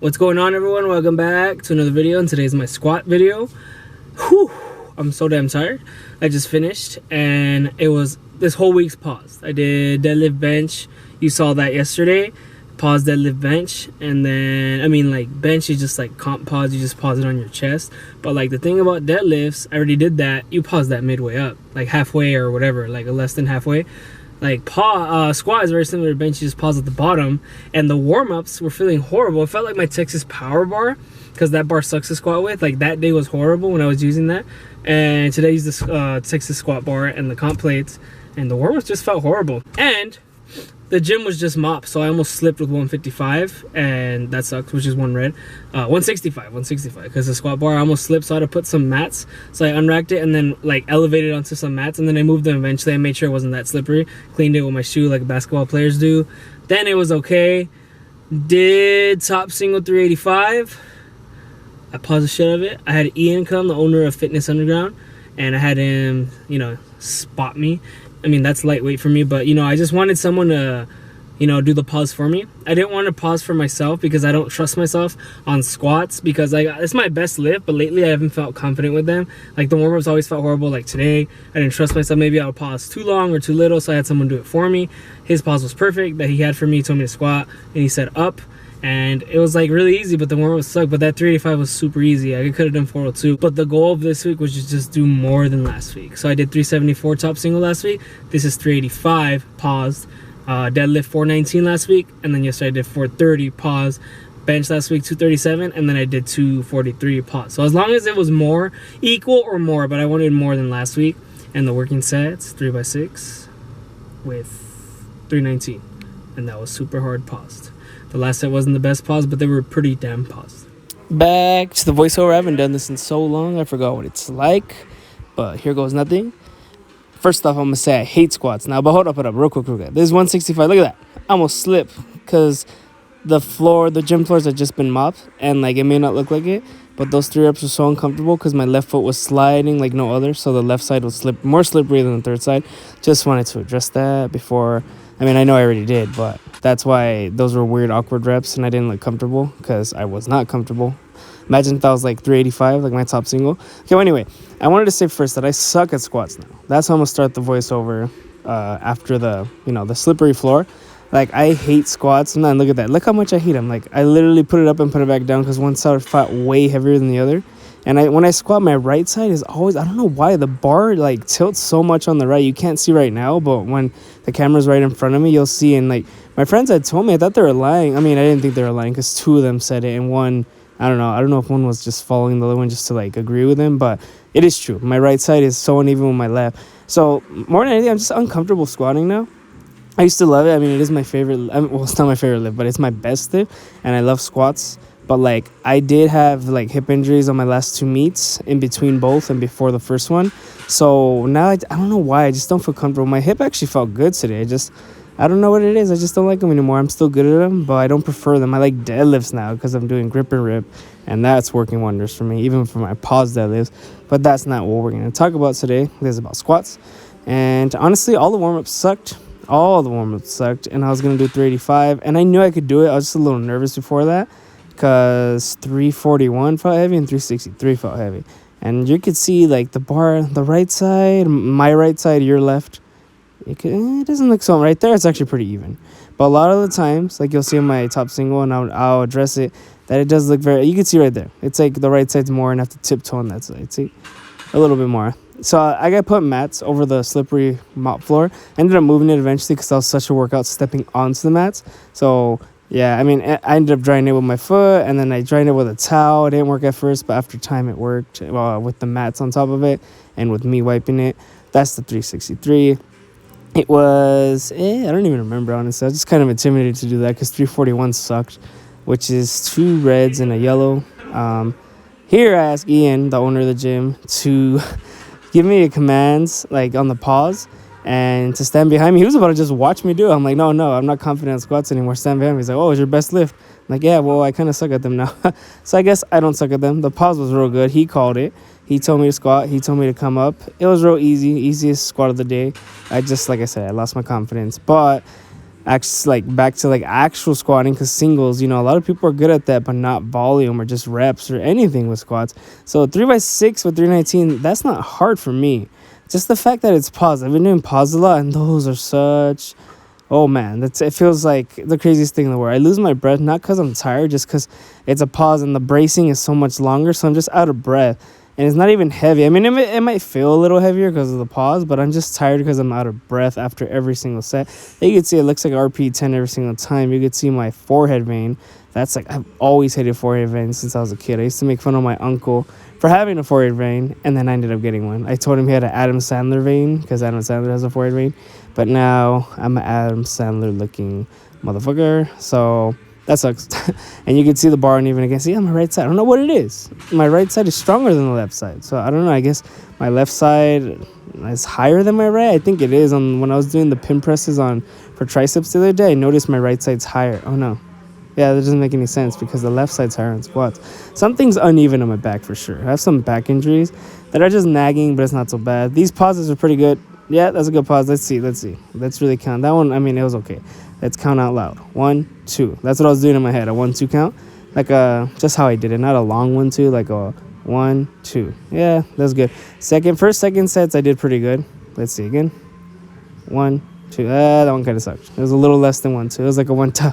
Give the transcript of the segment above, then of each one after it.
What's going on, everyone? Welcome back to another video, and today's my squat video. Whew, I'm so damn tired. I just finished and it was this whole week's paused. I did deadlift bench. You saw that yesterday. Pause deadlift bench, and then bench is just like comp pause. You just pause it on your chest. But like the thing about deadlifts, I already did that. You pause that midway up, like halfway or whatever, like less than halfway. Like squat is very similar to bench. You just pause at the bottom, and the warm-ups were feeling horrible. It felt like my Texas Power Bar, because that bar sucks to squat with. Like that day was horrible when I was using that, and today I used the Texas squat bar and the comp plates, and the warm-ups just felt horrible. And the gym was just mopped, so I almost slipped with 155, and that sucked, which is one red. 165, because the squat bar I almost slipped, so I had to put some mats. So I unracked it and then like elevated onto some mats, and then I moved them eventually. I made sure it wasn't that slippery. Cleaned it with my shoe like basketball players do. Then it was okay. Did top single 385. I paused the shit out of it. I had Ian come, the owner of Fitness Underground, and I had him, spot me. I mean, that's lightweight for me, but I just wanted someone to do the pause for me. I didn't want to pause for myself because I don't trust myself on squats, because it's my best lift, but lately I haven't felt confident with them. Like the warm-ups always felt horrible. Like today I didn't trust myself. Maybe I would pause too long or too little, so I had someone do it for me. His pause was perfect that he had for me. He told me to squat and he said up, and it was like really easy, but the warm-up sucked. But that 385 was super easy. I could have done 402, but the goal of this week was to just do more than last week. So I did 374 top single last week. This is 385 paused. Deadlift 419 last week, and then yesterday I did 430 pause. Bench last week 237, and then I did 243 pause. So as long as it was more, equal or more, but I wanted more than last week. And the working sets 3x6 with 319, and that was super hard paused. The last set wasn't the best pause, but they were pretty damn paused. Back to the voiceover. I haven't done this in so long, I forgot what it's like, but here goes nothing. First off, I'm going to say I hate squats now, but hold up, real quick. This is 165. Look at that. I almost slipped because the gym floors had just been mopped, and like it may not look like it, but those 3 reps were so uncomfortable because my left foot was sliding like no other, so the left side was more slippery than the third side. Just wanted to address that before. I mean, I know I already did, but that's why those were weird, awkward reps, and I didn't look comfortable because I was not comfortable. Imagine if that was like 385, like my top single. Okay, well, anyway, I wanted to say first that I suck at squats now. That's how I'm going to start the voiceover after the slippery floor. Like, I hate squats. Man, look at that. Look how much I hate them. Like, I literally put it up and put it back down because one side felt way heavier than the other. And when I squat, my right side is always, I don't know why, the bar like tilts so much on the right. You can't see right now, but when the camera's right in front of me, you'll see. And like my friends had told me, I thought they were lying. I mean, I didn't think they were lying because 2 of them said it, and one, I don't know if one was just following the other one just to like agree with him, but it is true. My right side is so uneven with my left. So more than anything, I'm just uncomfortable squatting now. I used to love it. I mean, it is my favorite. Well, it's not my favorite lift, but it's my best lift, and I love squats. But like I did have like hip injuries on my last 2 meets, in between both and before the first one. So now I don't know why, I just don't feel comfortable. My hip actually felt good today. I don't know what it is. I just don't like them anymore. I'm still good at them, but I don't prefer them. I like deadlifts now because I'm doing grip and rip, and that's working wonders for me, even for my pause deadlifts. But that's not what we're going to talk about today. This is about squats. And honestly, all the warm-ups sucked. And I was going to do 385, and I knew I could do it. I was just a little nervous before that because 341 felt heavy and 363 felt heavy. And you could see like the bar, the right side, my right side, your left. It doesn't look so right there. It's actually pretty even. But a lot of the times, like you'll see on my top single, and I'll address it, that it does look you can see right there. It's like the right side's more, and I have to tiptoe on that side. See? A little bit more. So I got put mats over the slippery mop floor. I ended up moving it eventually because that was such a workout stepping onto the mats. So yeah, I mean, I ended up drying it with my foot, and then I dried it with a towel. It didn't work at first, but after time it worked with the mats on top of it and with me wiping it. That's the 363. It was, I don't even remember, honestly. I was just kind of intimidated to do that because 341 sucked, which is 2 reds and a yellow. Here I asked Ian, the owner of the gym, to give me a commands like on the pause and to stand behind me. He was about to just watch me do it. I'm like, no, I'm not confident in squats anymore. Stand behind me. He's like, oh, it's your best lift. I'm like, yeah, well, I kind of suck at them now. So I guess I don't suck at them. The pause was real good. He called it. He told me to squat. He told me to come up. It was real easy. Easiest squat of the day. Like I said, I lost my confidence. But like back to like actual squatting, because singles, you know, a lot of people are good at that, but not volume or just reps or anything with squats. So 3x6 with 319, that's not hard for me. Just the fact that it's pause. I've been doing pause a lot, and those are such, oh man, it feels like the craziest thing in the world. I lose my breath, not because I'm tired, just because it's a pause and the bracing is so much longer, so I'm just out of breath. And it's not even heavy. I mean, it might feel a little heavier because of the pause, but I'm just tired because I'm out of breath after every single set. You can see it looks like RP10 every single time. You could see my forehead vein. That's like, I've always hated forehead veins since I was a kid. I used to make fun of my uncle for having a forehead vein, and then I ended up getting one. I told him he had an Adam Sandler vein because Adam Sandler has a forehead vein. But now I'm an Adam Sandler looking motherfucker. So that sucks. And you can see the bar uneven again. See, on my right side, I don't know what it is. My right side is stronger than the left side. So I don't know. I guess my left side is higher than my right. I think it is. When I was doing the pin presses for triceps the other day, I noticed my right side's higher. Oh no. Yeah, that doesn't make any sense because the left side's higher on squats. Something's uneven on my back for sure. I have some back injuries that are just nagging, but it's not so bad. These pauses are pretty good. Yeah, that's a good pause. Let's see. Let's really count. That one, I mean, it was okay. Let's count out loud. 1, 2. That's what I was doing in my head. A 1, 2 count. Like just how I did it. Not a long 1, 2. Like a 1, 2. Yeah, that's good. First, second sets, I did pretty good. Let's see again. 1, 2. That one kind of sucked. It was a little less than 1, 2. It was like a 1, 2.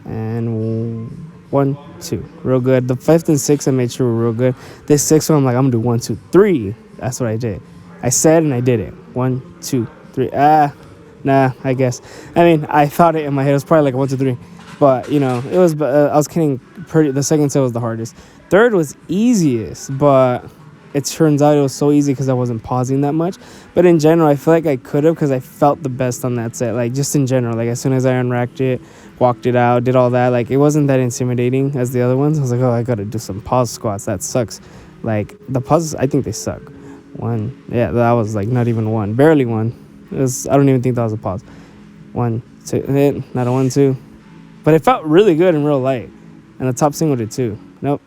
And 1, 2. Real good. The 5th and 6th, I made sure were real good. This 6th one, I'm like, I'm going to do 1, 2, 3. That's what I did. I said and I did it. 1, 2, 3. Nah, I guess. I mean, I thought it in my head. It was probably like 1, 2, 3. But, you know, it was, I was kidding. The second set was the hardest. Third was easiest, but it turns out it was so easy because I wasn't pausing that much. But in general, I feel like I could have because I felt the best on that set. Like, just in general. Like, as soon as I unracked it, walked it out, did all that. Like, it wasn't that intimidating as the other ones. I was like, oh, I got to do some pause squats. That sucks. Like, the pauses, I think they suck. 1. Yeah, that was like not even 1. Barely 1. I don't even think that was a pause. 1, 2. Not a 1, 2. But it felt really good and real light. And the top single did too. Nope.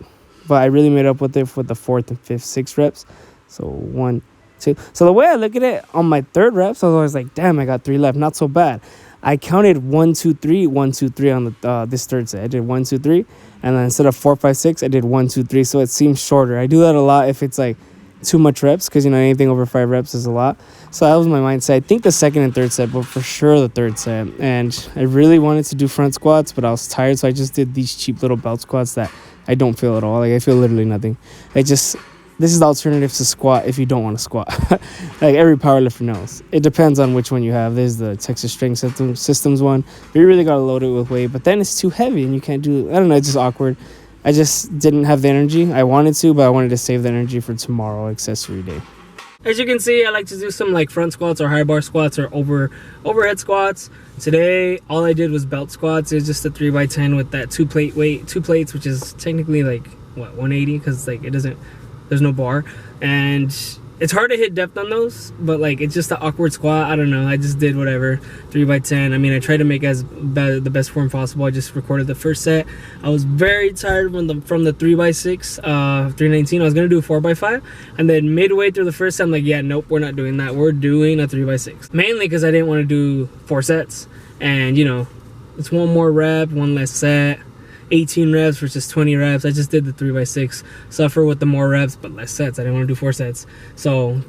But I really made up with it with the 4th and 5th, 6 reps. So 1, 2. So the way I look at it, on my 3rd reps, I was always like, damn, I got 3 left. Not so bad. I counted 1, 2, 3, 1, 2, 3 on this 3rd set. I did 1, 2, 3. And then instead of 4, 5, 6, I did 1, 2, 3. So it seems shorter. I do that a lot if it's like too much reps, because, you know, anything over 5 reps is a lot. So that was my mindset. I think the 2nd and 3rd set, but for sure the 3rd set. And I really wanted to do front squats, but I was tired, so I just did these cheap little belt squats that I don't feel at all. Like, I feel literally nothing. This is the alternative to squat if you don't want to squat. Like, every powerlifter knows. It depends on which one you have. There's the Texas Strength Systems one, but you really got to load it with weight. But then it's too heavy and you can't do, I don't know, it's just awkward. I just didn't have the energy. I wanted to, but I wanted to save the energy for tomorrow, accessory day. As you can see, I like to do some like front squats or high bar squats or overhead squats. Today, all I did was belt squats. It was just a 3x10 with that 2 plates, which is technically like, what, 180? Because like there's no bar. And it's hard to hit depth on those, but like it's just an awkward squat. I don't know. I just did whatever. 3x10. I mean, I tried to make the best form possible. I just recorded the first set. I was very tired from the 3x6, 319. I was gonna do a 4x5, and then midway through the first set, I'm like, yeah, nope, we're not doing that. We're doing a 3x6. Mainly because I didn't want to do 4 sets, and you know, it's 1 more rep, 1 less set. 18 reps versus 20 reps. I just did the 3x6. Suffer with the more reps, but less sets. I didn't want to do 4 sets. So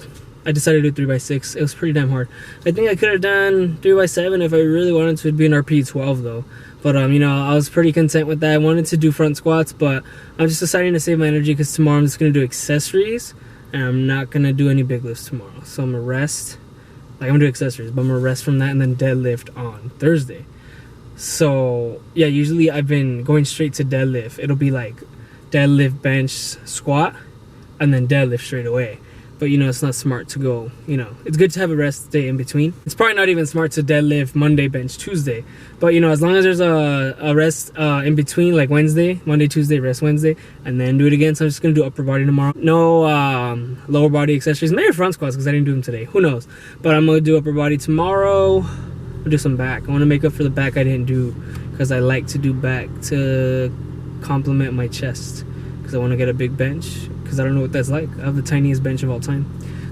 I decided to do 3x6. It was pretty damn hard. I think I could have done 3x7 if I really wanted to. It'd be an RP12 though. But you know, I was pretty content with that. I wanted to do front squats, but I'm just deciding to save my energy because tomorrow I'm just going to do accessories. And I'm not going to do any big lifts tomorrow. So I'm going to rest. Like, I'm going to do accessories, but I'm going to rest from that and then deadlift on Thursday. So yeah, usually I've been going straight to deadlift. It'll be like deadlift, bench, squat, and then deadlift straight away. But you know, it's not smart to go, you know, it's good to have a rest day in between. It's probably not even smart to deadlift Monday, bench Tuesday. But you know, as long as there's a rest in between, like Monday, Tuesday, rest Wednesday, and then do it again. So I'm just gonna do upper body tomorrow. No lower body accessories, maybe front squats because I didn't do them today. Who knows? But I'm gonna do upper body tomorrow. I'll do some back. I want to make up for the back I didn't do because I like to do back to complement my chest because I want to get a big bench because I don't know what that's like. I have the tiniest bench of all time.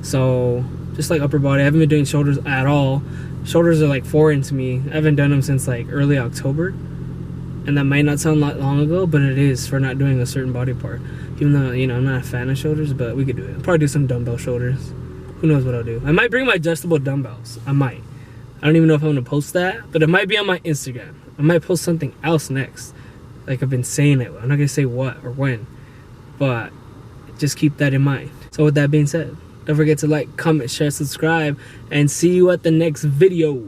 So just like upper body. I haven't been doing shoulders at all. Shoulders are like foreign to me. I haven't done them since like early October, and that might not sound that long ago, but it is for not doing a certain body part. Even though, you know, I'm not a fan of shoulders, but we could do it. I'll probably do some dumbbell shoulders. Who knows what I'll do. I might bring my adjustable dumbbells. I might. I don't even know if I'm gonna post that, but it might be on my Instagram. I might post something else next. Like I've been saying it. I'm not gonna say what or when, but just keep that in mind. So with that being said, don't forget to like, comment, share, subscribe, and see you at the next video.